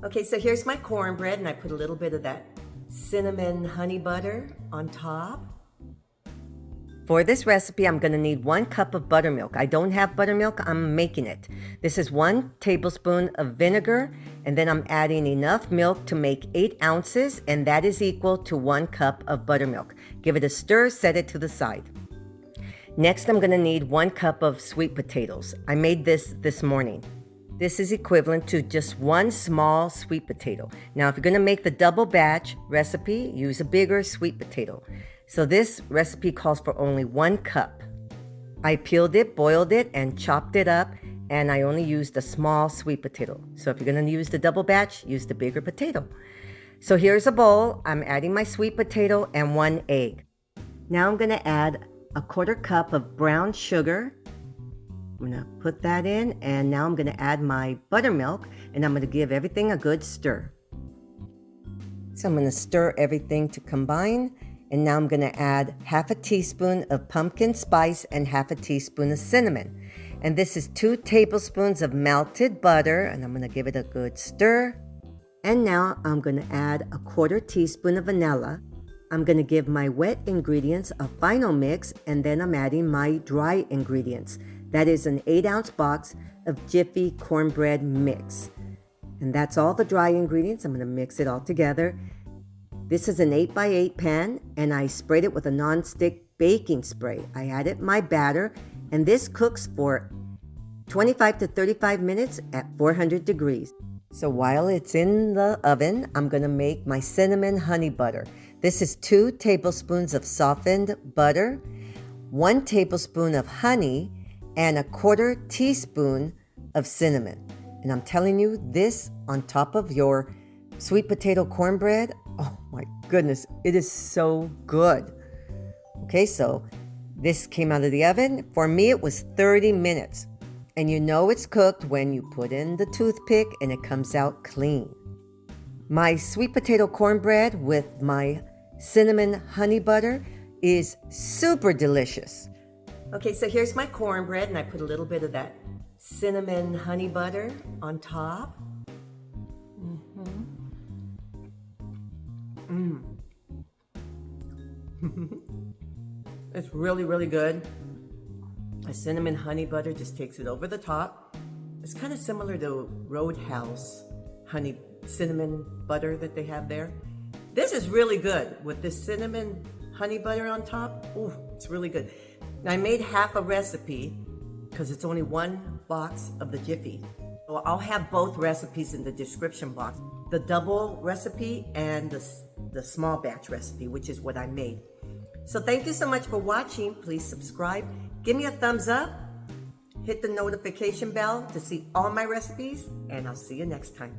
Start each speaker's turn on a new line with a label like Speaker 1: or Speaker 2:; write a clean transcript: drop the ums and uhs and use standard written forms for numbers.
Speaker 1: Okay, so here's my cornbread, and I put a little bit of that cinnamon honey butter on top. For this recipe, I'm gonna need 1 cup of buttermilk. I don't have buttermilk, I'm making it. This is 1 tablespoon of vinegar, and then I'm adding enough milk to make 8 ounces, and that is equal to 1 cup of buttermilk. Give it a stir, set it to the side. Next, I'm gonna need 1 cup of sweet potatoes. I made this morning. This is equivalent to just 1 small sweet potato. Now, if you're gonna make the double batch recipe, use a bigger sweet potato. So this recipe calls for only 1 cup. I peeled it, boiled it, and chopped it up, and I only used a small sweet potato. So if you're gonna use the double batch, use the bigger potato. So here's a bowl. I'm adding my sweet potato and 1 egg. Now I'm gonna add a 1/4 cup of brown sugar. I'm gonna put that in, and now I'm gonna add my buttermilk, and I'm gonna give everything a good stir. So I'm gonna stir everything to combine, and now I'm gonna add 1/2 teaspoon of pumpkin spice and 1/2 teaspoon of cinnamon. And this is 2 tablespoons of melted butter, and I'm gonna give it a good stir. And now I'm gonna add a 1/4 teaspoon of vanilla. I'm gonna give my wet ingredients a final mix, and then I'm adding my dry ingredients. That is an 8-ounce box of Jiffy cornbread mix. And that's all the dry ingredients. I'm gonna mix it all together. This is an 8x8 pan, and I sprayed it with a non-stick baking spray. I added my batter, and this cooks for 25 to 35 minutes at 400 degrees. So while it's in the oven, I'm gonna make my cinnamon honey butter. This is 2 tablespoons of softened butter, 1 tablespoon of honey, and a 1/4 teaspoon of cinnamon. And I'm telling you, this on top of your sweet potato cornbread, oh my goodness, it is so good. Okay, so this came out of the oven. For me, it was 30 minutes. And you know it's cooked when you put in the toothpick and it comes out clean. My sweet potato cornbread with my cinnamon honey butter is super delicious. Okay, so here's my cornbread, and I put a little bit of that cinnamon honey butter on top. It's really, really good. A cinnamon honey butter just takes it over the top. It's kind of similar to Roadhouse honey cinnamon butter that they have there. This is really good with this cinnamon honey butter on top. Ooh, it's really good. Now, I made half a recipe because it's only 1 box of the Jiffy. So I'll have both recipes in the description box. The double recipe and the small batch recipe, which is what I made. So thank you so much for watching. Please subscribe. Give me a thumbs up. Hit the notification bell to see all my recipes, and I'll see you next time.